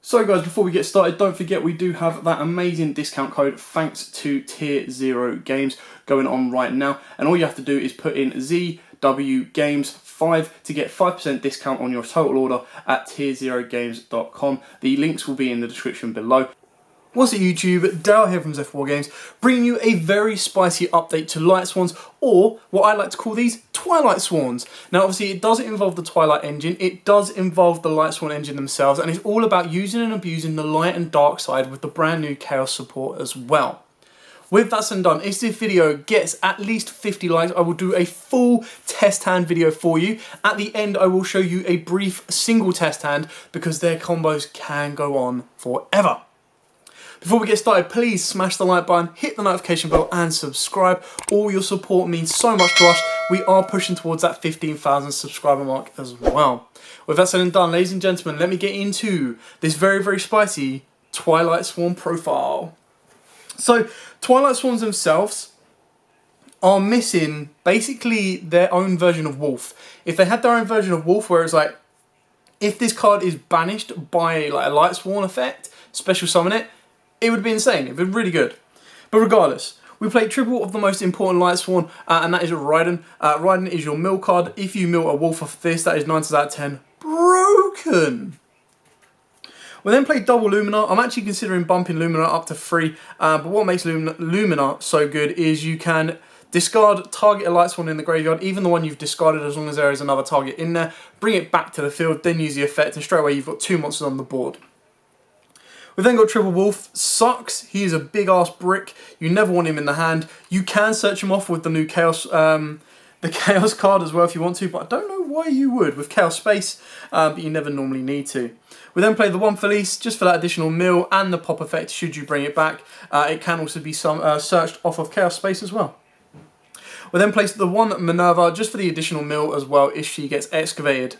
So guys, before we get started, don't forget we do have that amazing discount code thanks to Tier 0 Games going on right now. And all you have to do is put in ZW Games 5 to get 5% discount on your total order at tier0games.com. The links will be in the description below. What's up YouTube, Dale here from Zephyr Games, bringing you a very spicy update to Light Swans, or what I like to call these, Twilight Swans. Now obviously it doesn't involve the Twilight engine, it does involve the Light Swan engine themselves, and it's all about using and abusing the light and dark side with the brand new Chaos support as well. With that said and done, if this video gets at least 50 likes, I will do a full test hand video for you. At the end, I will show you a brief single test hand because their combos can go on forever. Before we get started, please smash the like button, hit the notification bell and subscribe. All your support means so much to us. We are pushing towards that 15,000 subscriber mark as well. With that said and done, ladies and gentlemen, let me get into this very, very spicy Twilight Swan profile. So, Twilight Swans themselves are missing basically their own version of Wolf. If they had their own version of Wolf where it's like, if this card is banished by like a Light Swan effect, special summon it, it would be insane. It would be really good. But regardless, we played triple of the most important Light Swan, and that is Raiden. Raiden is your mill card. If you mill a Wolf off this, that is 9 times out of 10 broken. We then played double Lumina. I'm actually considering bumping Lumina up to 3, but what makes Lumina so good is you can discard, target a Light Swan in the graveyard, even the one you've discarded as long as there is another target in there, bring it back to the field, then use the effect, and straight away you've got 2 monsters on the board. We've then got Triple Wolf. Sucks. He is a big ass brick. You never want him in the hand. You can search him off with the new Chaos, the Chaos card as well if you want to, but I don't know why you would with Chaos Space, but you never normally need to. We then play the one Felice just for that additional mill and the pop effect should you bring it back. It can also be searched off of Chaos Space as well. We then place the one Minerva just for the additional mill as well if she gets excavated.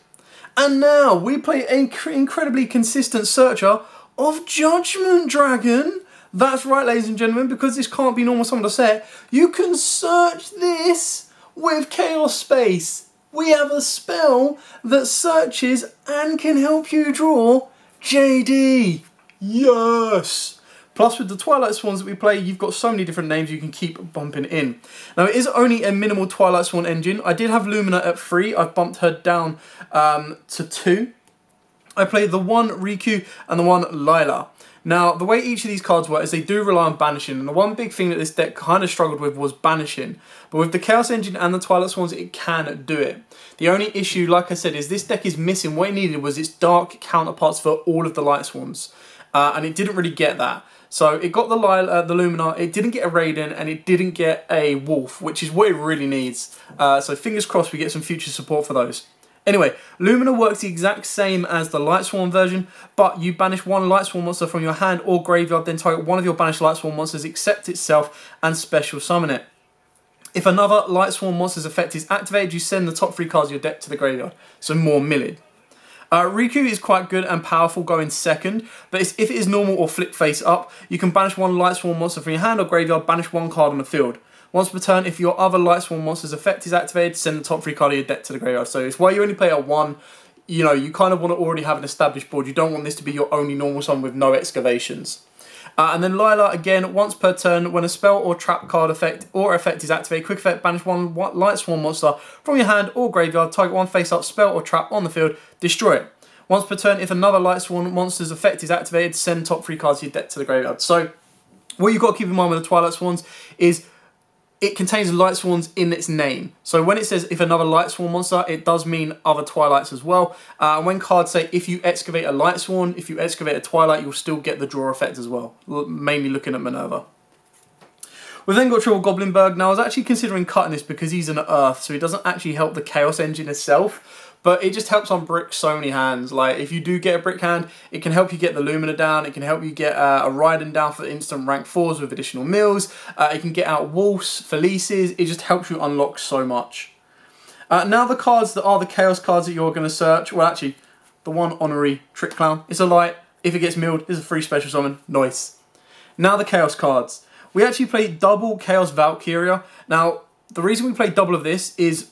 And now we play an incredibly consistent searcher of Judgment Dragon. That's right, ladies and gentlemen, because this can't be normal summon to set, you can search this with Chaos Space. We have a spell that searches and can help you draw JD. Yes! Plus with the Twilight Swans that we play, you've got so many different names you can keep bumping in. Now it is only a minimal Twilight Swan engine. I did have Lumina at 3, I've bumped her down to 2. I played the one Riku and the one Lila. Now, the way each of these cards work is they do rely on banishing, and the one big thing that this deck kind of struggled with was banishing. But with the Chaos Engine and the Twilight Swans, it can do it. The only issue, like I said, is this deck is missing. What it needed was its dark counterparts for all of the Light Swans, and it didn't really get that. So it got the Lumina, it didn't get a Raiden, and it didn't get a Wolf, which is what it really needs. So fingers crossed we get some future support for those. Anyway, Lumina works the exact same as the Light Swan version, but you banish one Light Swan monster from your hand or graveyard, then target one of your banished Light Swan monsters, accept itself, and special summon it. If another Light Swan monster's effect is activated, you send the top 3 cards of your deck to the graveyard, so more milling. Riku is quite good and powerful going second, but if it is normal or flip face up, you can banish one Light Swan monster from your hand or graveyard, banish one card on the field. Once per turn, if your other Light Swan monster's effect is activated, send the top 3 card of your deck to the graveyard. So it's why you only play at 1. You know, you kind of want to already have an established board. You don't want this to be your only normal summon with no excavations. And then Lila, again, once per turn, when a spell or trap card effect is activated, quick effect, banish one Light Swan monster from your hand or graveyard, target one face-up spell or trap on the field, destroy it. Once per turn, if another Light Swan monster's effect is activated, send top 3 cards of your deck to the graveyard. So what you've got to keep in mind with the Twilight Swans is it contains Light Swans in its name. So when it says if another Light Swan monster, it does mean other Twilights as well. And when cards say if you excavate a Light Swan, if you excavate a Twilight, you'll still get the draw effect as well. Mainly looking at Minerva. We've then got Triple Goblinberg. Now I was actually considering cutting this because he's an Earth, so he doesn't actually help the Chaos Engine itself. But it just helps on brick so many hands. Like, if you do get a brick hand, it can help you get the Lumina down. It can help you get a Raiden down for instant rank 4s with additional mills. It can get out Wolves, Felices. It just helps you unlock so much. Now the cards that are the Chaos cards that you're going to search. Well, actually, the one Honorary Trick Clown. It's a light. If it gets milled, it's a free special summon. Nice. Now the Chaos cards. We actually played double Chaos Valkyria. Now, the reason we played double of this is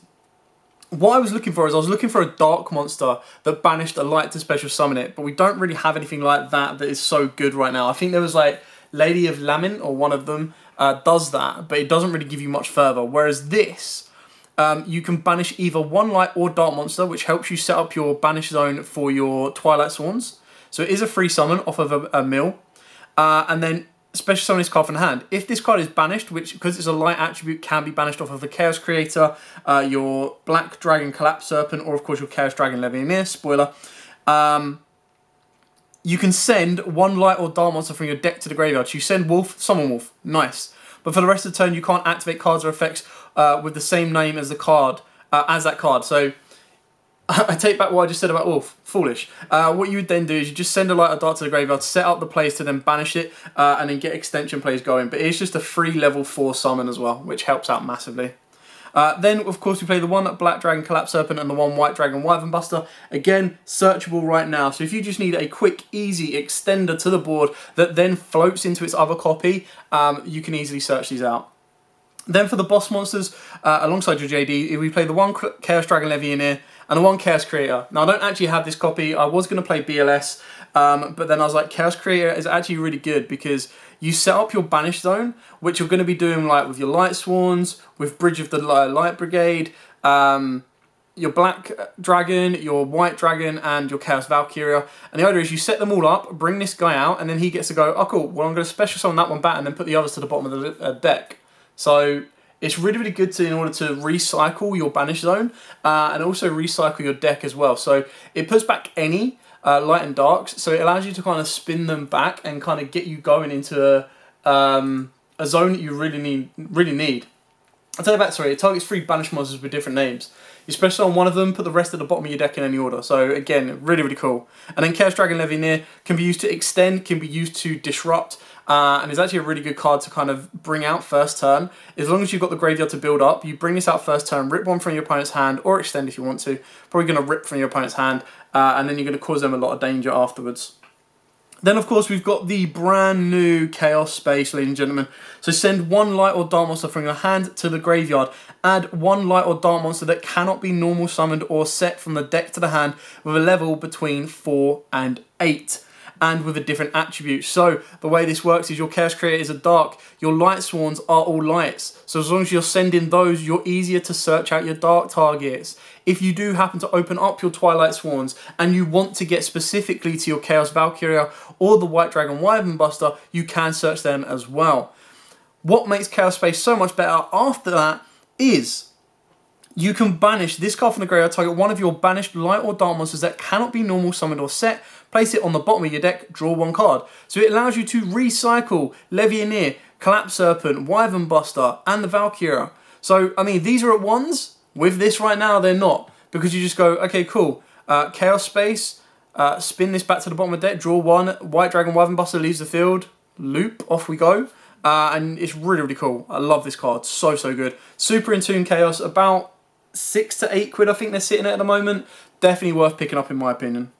what I was looking for is I was looking for a dark monster that banished a light to special summon it, but we don't really have anything like that is so good right now. I think there was like Lady of Lamin, or one of them, does that, but it doesn't really give you much further. Whereas this, you can banish either one light or dark monster, which helps you set up your banish zone for your Twilight Swans. So it is a free summon off of a mill. And then special summon this card from the hand. If this card is banished, which, because it's a light attribute, can be banished off of the Chaos Creator, your Black Dragon Collapse Serpent, or of course your Chaos Dragon Levianeer, spoiler, you can send one light or dark monster from your deck to the graveyard. So you send Wolf, summon Wolf, nice. But for the rest of the turn, you can't activate cards or effects with the same name as the card, as that card. So I take back what I just said about Wolf. Foolish. What you would then do is you just send a light or dark to the graveyard, set up the plays to then banish it, and then get extension plays going. But it's just a free level 4 summon as well, which helps out massively. Then, of course, we play the one Black Dragon Collapse Serpent and the one White Dragon Wyvern Buster. Again, searchable right now. So if you just need a quick, easy extender to the board that then floats into its other copy, you can easily search these out. Then for the boss monsters, alongside your JD, we play the one Chaos Dragon Levianeer and the one Chaos Creator. Now, I don't actually have this copy. I was going to play BLS, but then I was like, Chaos Creator is actually really good because you set up your Banish Zone, which you're going to be doing like with your Light Swans, with Bridge of the Light Brigade, your Black Dragon, your White Dragon, and your Chaos Valkyria. And the idea is you set them all up, bring this guy out, and then he gets to go, oh cool, well I'm going to special summon that one back and then put the others to the bottom of the deck. So it's really, really good in order to recycle your Banish Zone and also recycle your deck as well. So it puts back any light and darks, so it allows you to kind of spin them back and kind of get you going into a zone that you really need. I'll tell you about, sorry, it targets 3 banished monsters with different names. You special on one of them, put the rest at the bottom of your deck in any order. So again, really, really cool. And then Chaos Dragon Levianeer can be used to extend, can be used to disrupt, and is actually a really good card to kind of bring out first turn. As long as you've got the graveyard to build up, you bring this out first turn, rip one from your opponent's hand, or extend if you want to. Probably going to rip from your opponent's hand, and then you're going to cause them a lot of danger afterwards. Then, of course, we've got the brand new Chaos Space, ladies and gentlemen. So send one light or dark monster from your hand to the graveyard. Add one light or dark monster that cannot be normal summoned or set from the deck to the hand with a level between 4 and 8. And with a different attribute. So the way this works is your Chaos Creator is a dark, your Light Swans are all lights. So as long as you're sending those, you're easier to search out your dark targets. If you do happen to open up your Twilight Swans and you want to get specifically to your Chaos Valkyria or the White Dragon Wyvern Buster, you can search them as well. What makes Chaos Space so much better after that is you can banish this card from the graveyard, target one of your banished light or dark monsters that cannot be normal summoned or set, place it on the bottom of your deck, draw one card. So it allows you to recycle Levianeer, Collapse Serpent, Wyvern Buster, and the Valkyria. So, I mean, these are at ones. With this right now, they're not. Because you just go, okay, cool. Chaos Space, spin this back to the bottom of the deck, draw one, White Dragon Wyvern Buster leaves the field, loop, off we go. And it's really, really cool. I love this card. So, so good. Super in tune Chaos, about 6 to 8 quid I think they're sitting at the moment. Definitely worth picking up in my opinion.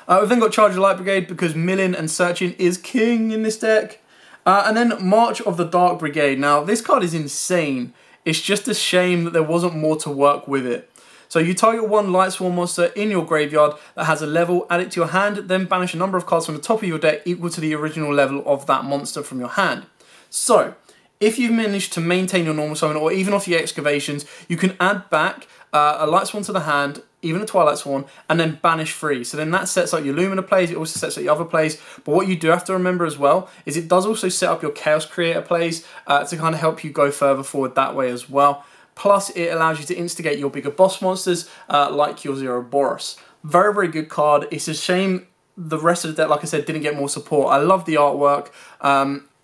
We've then got Charge of Light Brigade because milling and searching is king in this deck. And then March of the Dark Brigade. Now this card is insane. It's just a shame that there wasn't more to work with it. So you target one Light Swarm monster in your graveyard that has a level, add it to your hand, then banish a number of cards from the top of your deck equal to the original level of that monster from your hand. So if you've managed to maintain your normal summon or even off your excavations, you can add back a Light Swan to the hand, even a Twilight Swan, and then banish 3. So then that sets up your Lumina plays, it also sets up your other plays. But what you do have to remember as well is it does also set up your Chaos Creator plays to kind of help you go further forward that way as well. Plus it allows you to instigate your bigger boss monsters like your Zoroboros. Very, very good card. It's a shame the rest of the deck, like I said, didn't get more support. I love the artwork.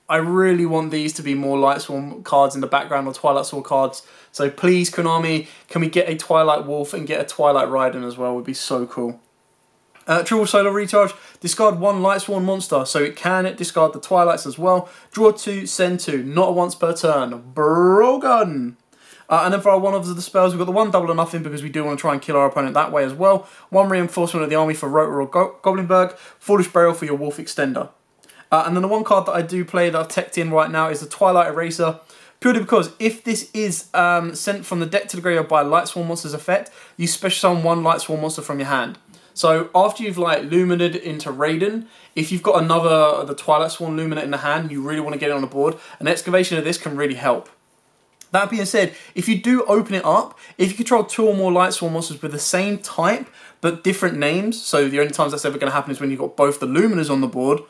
I really want these to be more Light Swarm cards in the background or Twilight Sword cards. So please, Konami, can we get a Twilight Wolf and get a Twilight Raiden as well? It would be so cool. Triple Solar Recharge, discard one Light Swarm monster, so it can discard the Twilights as well. Draw 2, send 2, not once per turn. Brogan! And then for our one-offs of the spells, we've got the one double or nothing because we do want to try and kill our opponent that way as well. One reinforcement of the army for Rotor or Goblinberg. Foolish Burial for your Wolf Extender. And then the one card that I do play that I've teched in right now is the Twilight Eraser. Purely because if this is sent from the deck to the graveyard by a Light Swarm monster's effect, you special summon one Light Swarm monster from your hand. So after you've like Luminated into Raiden, if you've got the Twilight Swarm Luminate in the hand, you really want to get it on the board, an excavation of this can really help. That being said, if you do open it up, if you control 2 or more Light Swarm monsters with the same type, but different names, so the only times that's ever going to happen is when you've got both the Luminas on the board,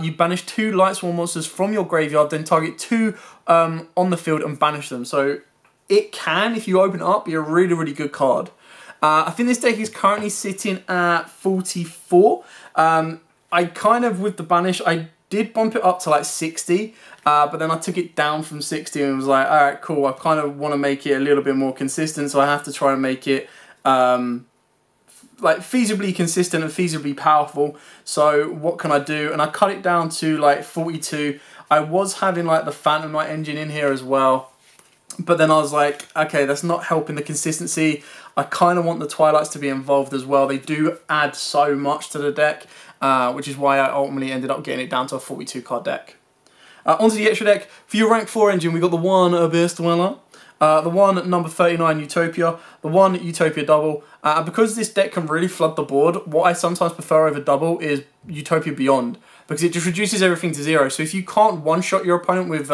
you banish 2 Light Swarm monsters from your graveyard, then target 2 on the field and banish them. So it can, if you open it up, be a really, really good card. I think this deck is currently sitting at 44. I kind of, with the banish, I did bump it up to like 60, but then I took it down from 60 and was like, all right, cool, I kind of want to make it a little bit more consistent, so I have to try and make it like feasibly consistent and feasibly powerful. So what can I do? And I cut it down to like 42. I was having like the Phantom Knight engine in here as well, but then I was like, okay, that's not helping the consistency. I kind of want the Twilights to be involved as well. They do add so much to the deck, which is why I ultimately ended up getting it down to a 42 card deck. Onto the extra deck. For your rank 4 engine, we got the 1 Abyss Dweller, the 1 number 39 Utopia, the 1 Utopia Double. Because this deck can really flood the board, what I sometimes prefer over Double is Utopia Beyond, because it just reduces everything to 0. So if you can't one-shot your opponent with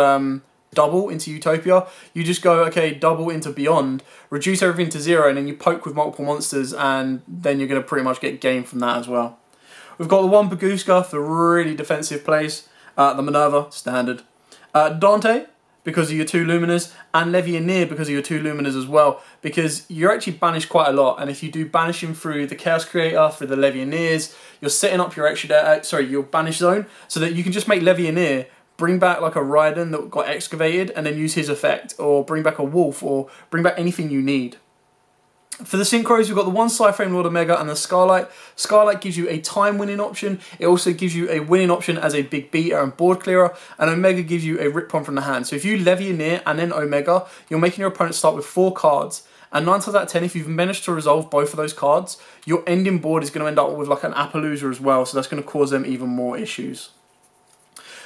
Double into Utopia, you just go, okay, Double into Beyond, reduce everything to 0, and then you poke with multiple monsters, and then you're going to pretty much get game from that as well. We've got the 1 Bagooska for really defensive plays, the Minerva, standard, Dante, because of your 2 Luminas, and Levianeer because of your 2 Luminas as well, because you're actually banished quite a lot, and if you do banish him through the Chaos Creator, through the Levianeers, you're setting up your your banish zone, so that you can just make Levianeer bring back like a Raiden that got excavated and then use his effect, or bring back a Wolf, or bring back anything you need. For the Synchros, we've got the 1 Psyframe Lord Omega and the Scarlight. Scarlight gives you a time winning option. It also gives you a winning option as a big beater and board clearer. And Omega gives you a Rip Pom from the hand. So if you Levianeer and then Omega, you're making your opponent start with 4 cards. And 9 times out of 10, if you've managed to resolve both of those cards, your ending board is going to end up with like an Appaloosa as well. So that's going to cause them even more issues.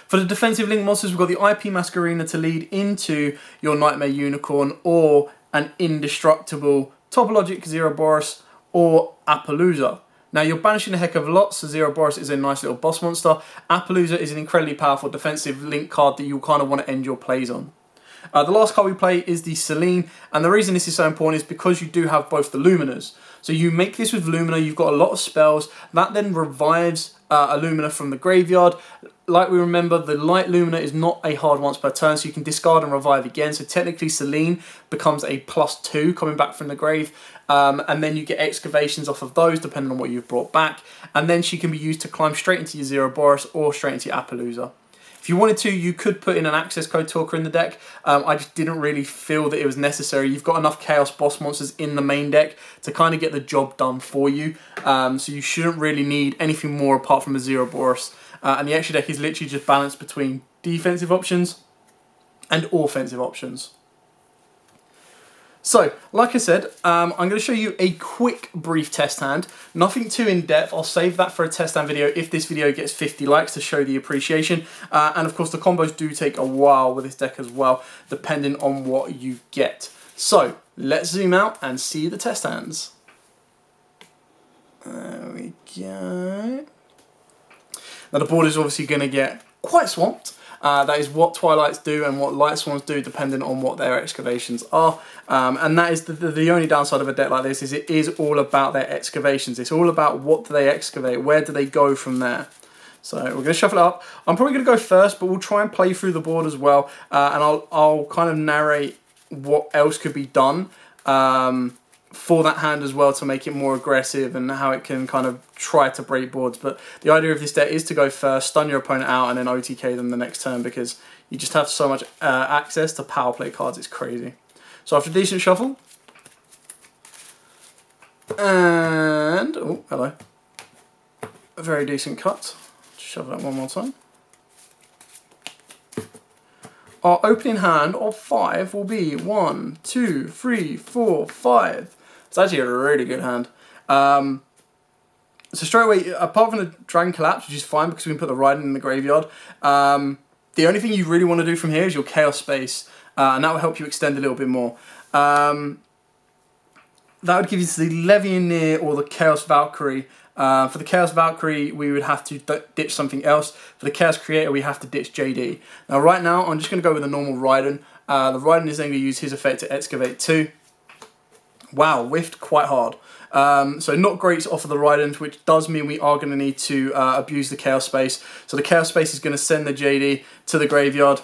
For the defensive link monsters, we've got the IP Masquerena to lead into your Nightmare Unicorn, or an indestructible Topologic Zeroboros, or Appaloosa. Now you're banishing a heck of a lot, so Zeroboros is a nice little boss monster. Appaloosa is an incredibly powerful defensive link card that you kind of want to end your plays on. The last card we play is the Selene, and the reason this is so important is because you do have both the Luminas. So you make this with Lumina, you've got a lot of spells, that then revives a Lumina from the graveyard. Like we remember, the Light Lumina is not a hard once per turn, so you can discard and revive again. So technically Selene becomes a +2 coming back from the grave, and then you get excavations off of those depending on what you've brought back. And then she can be used to climb straight into your Zeroboros or straight into your Appaloosa. If you wanted to, you could put in an access code talker in the deck. I just didn't really feel that it was necessary. You've got enough Chaos boss monsters in the main deck to kind of get the job done for you. So you shouldn't really need anything more apart from a Zeroboros. And the extra deck is literally just balanced between defensive options and offensive options. So, like I said, I'm going to show you a quick, brief test hand. Nothing too in-depth. I'll save that for a test hand video if this video gets 50 likes to show the appreciation. And of course, the combos do take a while with this deck as well, depending on what you get. So, let's zoom out and see the test hands. There we go. Now, the board is obviously going to get quite swamped. That is what Twilights do and what Light Swarms do, depending on what their excavations are. And that is the only downside of a deck like this, is it is all about their excavations. It's all about what do they excavate, where do they go from there. So we're going to shuffle it up. I'm probably going to go first, but we'll try and play through the board as well. And I'll kind of narrate what else could be done for that hand as well, to make it more aggressive and how it can kind of try to break boards. But the idea of this deck is to go first, stun your opponent out, and then OTK them the next turn, because you just have so much access to power play cards, it's crazy. So after a decent shuffle, and, oh, hello, a very decent cut, just shuffle that one more time. Our opening hand of 5 will be 1, 2, 3, 4, 5. It's actually a really good hand. So straight away, apart from the Dragon Collapse, which is fine because we can put the Raiden in the graveyard, the only thing you really want to do from here is your Chaos Space. and that will help you extend a little bit more. That would give you the Levianeer or the Chaos Valkyrie. For the Chaos Valkyrie, we would have to ditch something else. For the Chaos Creator, we have to ditch JD. Now, right now, I'm just going to go with a normal Raiden. The Raiden is then going to use his effect to Excavate 2. Wow, whiffed quite hard. So not great off of the Raidens, which does mean we are going to need to abuse the Chaos Space. So the Chaos Space is going to send the JD to the graveyard.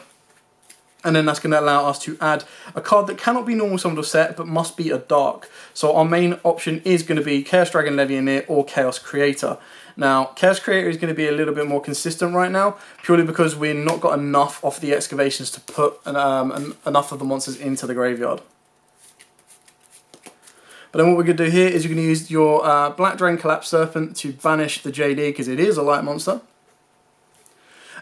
And then that's going to allow us to add a card that cannot be normal summoned or set, but must be a dark. So our main option is going to be Chaos Dragon Levianeer or Chaos Creator. Now, Chaos Creator is going to be a little bit more consistent right now, purely because we've not got enough of the excavations to put enough of the monsters into the graveyard. But then what we're going to do here is you're going to use your Black Dragon Collapse Serpent to banish the JD, because it is a light monster.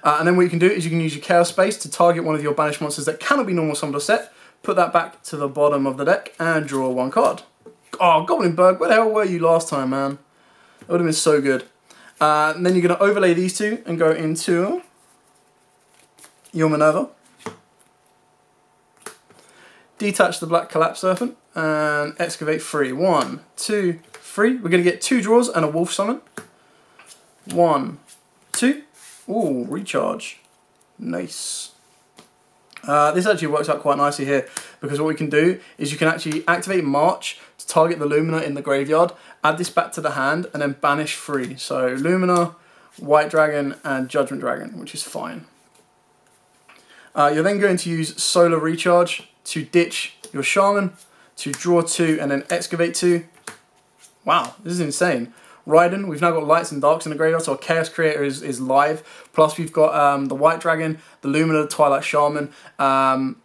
And then what you can do is you can use your Chaos Space to target one of your banished monsters that cannot be normal summoned or set, put that back to the bottom of the deck, and draw one card. Oh, Goblinberg, where the hell were you last time, man? That would have been so good. And then you're going to overlay these two and go into your Minerva. Detach the Black Collapse Serpent and excavate 3. 1, 2, 3. We're going to get 2 draws and a Wolf Summon. 1, 2. Ooh, recharge. Nice. This actually works out quite nicely here, because what we can do is you can actually activate March to target the Lumina in the graveyard, add this back to the hand, and then banish 3. So Lumina, White Dragon, and Judgment Dragon, which is fine. You're then going to use Solar Recharge to ditch your Shaman, to draw 2, and then excavate 2. Wow, this is insane. Raiden, we've now got lights and darks in the graveyard, so our Chaos Creator is live. Plus we've got the White Dragon, the Lumina, the Twilight Shaman, and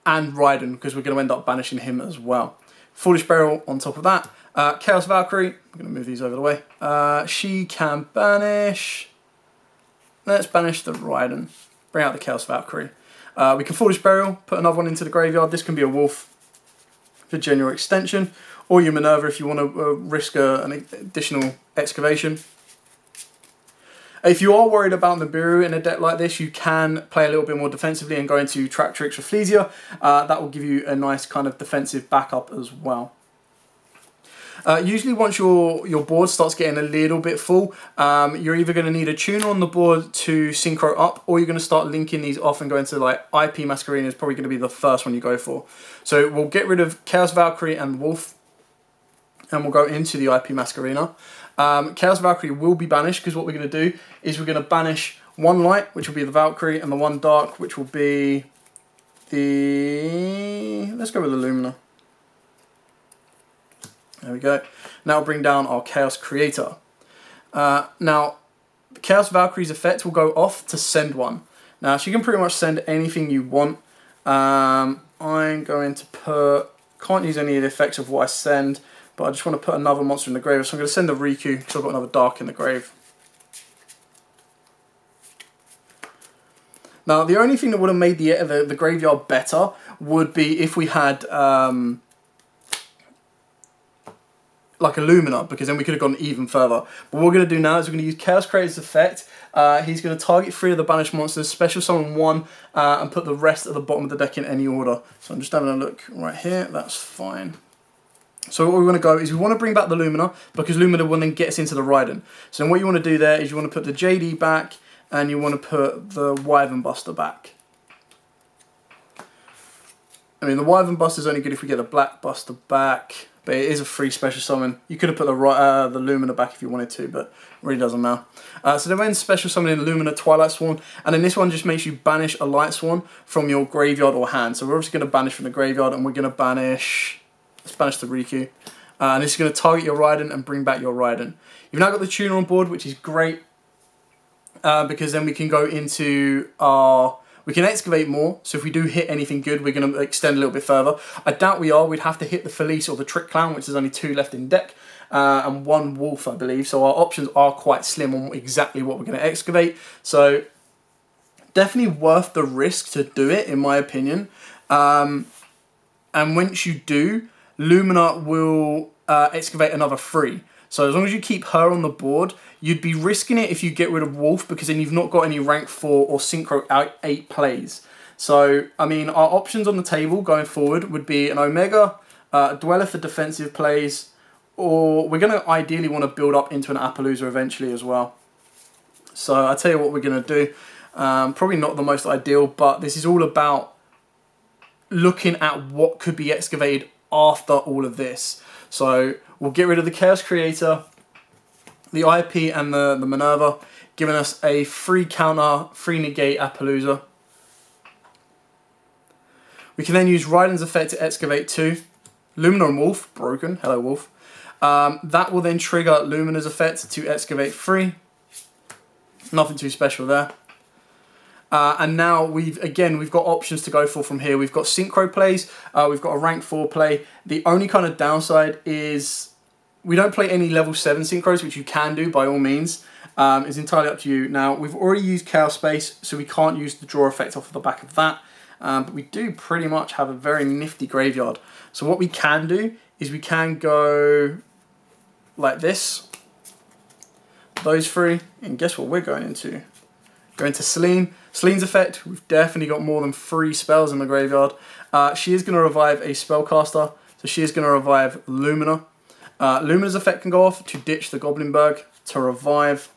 Raiden, because we're going to end up banishing him as well. Foolish Burial on top of that. Chaos Valkyrie, I'm going to move these over the way. She can banish. Let's banish the Raiden. Bring out the Chaos Valkyrie. We can Foolish Burial, put another one into the graveyard. This can be a wolf for general extension, or your Minerva if you want to risk an additional excavation. If you are worried about Nibiru in a deck like this, you can play a little bit more defensively and go into Tractrix or Flesia. That will give you a nice kind of defensive backup as well. Usually once your board starts getting a little bit full, you're either going to need a tuner on the board to synchro up, or you're going to start linking these off and go into like IP Masquerena is probably going to be the first one you go for. So we'll get rid of Chaos Valkyrie and Wolf, and we'll go into the IP Masquerena. Chaos Valkyrie will be banished, because what we're going to do is we're going to banish one light, which will be the Valkyrie, and the one dark, which will be the... Let's go with the Lumina. There we go. Now we'll bring down our Chaos Creator. Now, Chaos Valkyrie's effect will go off to send one. Now, she can pretty much send anything you want. I'm going to put... Can't use any of the effects of what I send, but I just want to put another monster in the grave. So I'm going to send a Riku, because I've got another Dark in the grave. Now, the only thing that would have made the graveyard better would be if we had... like a Lumina, because then we could have gone even further. But what we're going to do now is we're going to use Chaos Creator's effect. He's going to target 3 of the banished monsters, special summon 1, and put the rest at the bottom of the deck in any order. So I'm just having a look right here. That's fine. So what we want to go is we want to bring back the Lumina, because Lumina will then get us into the Raiden. So then what you want to do there is you want to put the JD back, and you want to put the Wyvern Buster back. I mean, the Wyvern Buster is only good if we get the Black Buster back, but it is a free special summon. You could have put the Lumina back if you wanted to, but it really doesn't matter. So then when special summoning Lumina Twilight Swan, and then this one just makes you banish a Light Swan from your graveyard or hand. So we're obviously going to banish from the graveyard, and we're going to banish... Let's banish the Riku. And this is going to target your Raiden and bring back your Raiden. You've now got the tuner on board, which is great, because then we can go into our... We can excavate more, so if we do hit anything good, we're going to extend a little bit further. I doubt we are. We'd have to hit the Felice or the Trick Clown, which there's only 2 left in deck, and 1 Wolf, I believe. So our options are quite slim on exactly what we're going to excavate. So definitely worth the risk to do it, in my opinion. And once you do, Lumina will excavate another 3. So as long as you keep her on the board, you'd be risking it if you get rid of Wolf, because then you've not got any rank 4 or Synchro 8 plays. So, I mean, our options on the table going forward would be an Omega, a Dweller for defensive plays, or we're going to ideally want to build up into an Appaloosa eventually as well. So I'll tell you what we're going to do. Probably not the most ideal, but this is all about looking at what could be excavated after all of this. So we'll get rid of the Chaos Creator, the IP and the Minerva, giving us a free counter, free negate Appaloosa. We can then use Raiden's effect to excavate 2. Lumina and Wolf, broken, hello Wolf. That will then trigger Lumina's effect to excavate 3. Nothing too special there. And now we've got options to go for from here. We've got synchro plays, we've got a rank 4 play. The only kind of downside is we don't play any level 7 synchros, which you can do by all means. It's entirely up to you. Now, we've already used Chaos Space, so we can't use the draw effect off of the back of that. But we do pretty much have a very nifty graveyard. So what we can do is we can go like this. Those 3, and guess what we're going into? Going to Selene. Selene's effect, we've definitely got more than 3 spells in the graveyard. She is going to revive a spellcaster, so she is going to revive Lumina. Lumina's effect can go off to ditch the Goblinberg, to revive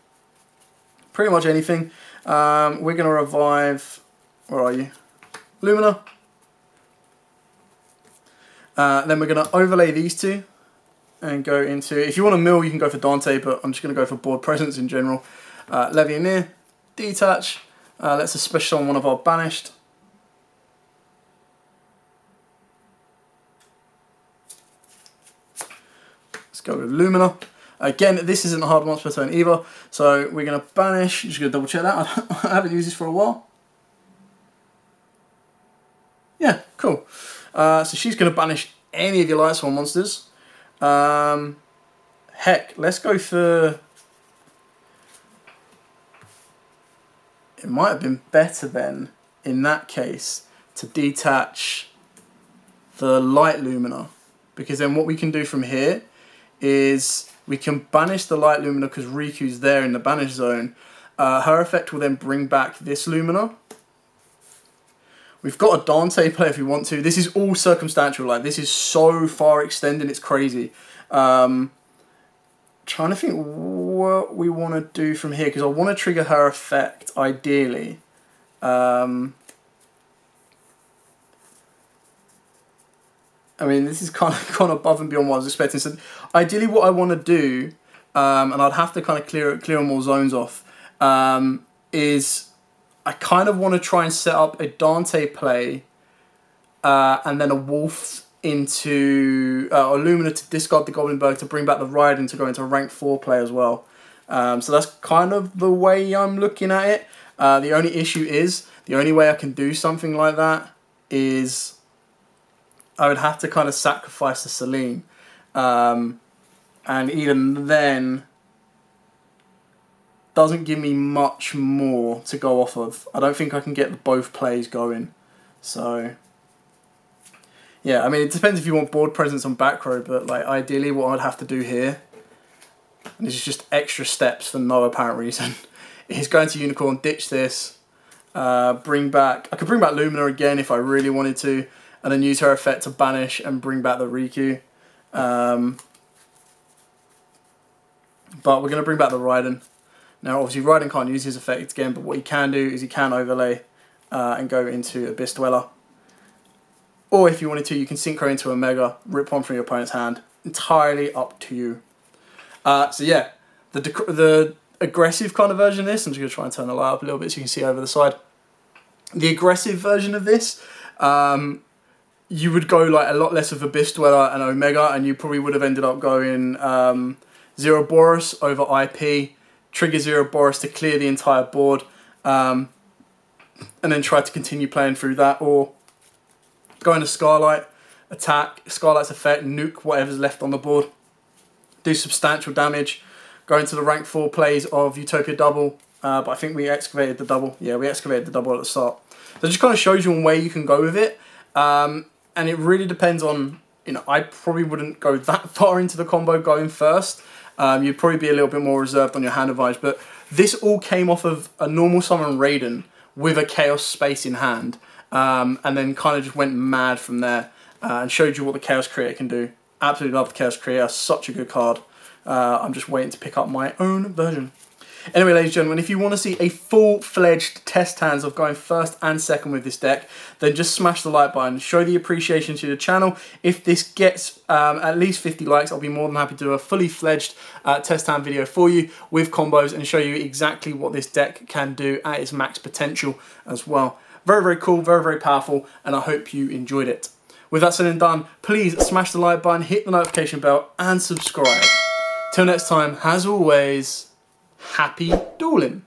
pretty much anything. We're going to revive, where are you? Lumina. Then we're going to overlay these 2 and go into, if you want to mill, you can go for Dante, but I'm just going to go for board presence in general. Levianeer, detach. Let's especially on one of our banished. Let's go with Lumina. Again, this isn't a hard once per turn either, so we're going to banish. Just going to double check that. I haven't used this for a while. Yeah, cool. So she's going to banish any of your Lightsworn monsters. Heck, let's go for... It might have been better then, in that case, to detach the Light Lumina. Because then what we can do from here is we can banish the Light Lumina because Riku's there in the banish zone. Her effect will then bring back this Lumina. We've got a Dante play if we want to. This is all circumstantial. Like, this is so far extended, it's crazy. Trying to think what we want to do from here, because I want to trigger her effect, ideally. I mean, this is kind of gone above and beyond what I was expecting. So, ideally what I want to do, and I'd have to kind of clear more zones off, is I kind of want to try and set up a Dante play, and then a Wolf into or Lumina to discard the Goblinberg to bring back the Raiden to go into a rank 4 play as well. So that's kind of the way I'm looking at it. The only issue is, the only way I can do something like that is I would have to kind of sacrifice the Selene. And even then, doesn't give me much more to go off of. I don't think I can get both plays going. So... yeah, I mean, it depends if you want board presence on back row, but like ideally what I'd have to do here, and this is just extra steps for no apparent reason, is going to Unicorn, ditch this, bring back, I could bring back Lumina again if I really wanted to, and then use her effect to banish and bring back the Riku. But we're going to bring back the Raiden. Now obviously Raiden can't use his effect again, but what he can do is he can overlay and go into Abyss Dweller. Or if you wanted to, you can synchro into Omega, rip one from your opponent's hand. Entirely up to you. So yeah, the aggressive kind of version of this, I'm just going to try and turn the light up a little bit so you can see over the side. The aggressive version of this, you would go like a lot less of Abyss Dweller and Omega, and you probably would have ended up going Zero Boros over IP, trigger Zero Boros to clear the entire board, and then try to continue playing through that, or go into Scarlight, attack, Scarlight's effect, nuke whatever's left on the board, do substantial damage, go into the rank 4 plays of Utopia Double, but I think we excavated the double. Yeah, we excavated the double at the start. So it just kind of shows you where you can go with it, and it really depends on, you know, I probably wouldn't go that far into the combo going first. You'd probably be a little bit more reserved on your hand advantage, but this all came off of a normal summon Raiden with a Chaos Space in hand. and then kind of just went mad from there and showed you what the Chaos Creator can do. Absolutely love the Chaos Creator, such a good card. I'm just waiting to pick up my own version. Anyway, ladies and gentlemen, if you want to see a full-fledged test hands of going first and second with this deck, then just smash the like button, show the appreciation to the channel. If this gets at least 50 likes, I'll be more than happy to do a fully-fledged test hand video for you with combos and show you exactly what this deck can do at its max potential as well. Very, very cool, very, very powerful, and I hope you enjoyed it. With that said and done, please smash the like button, hit the notification bell, and subscribe. Till next time, as always, happy dueling.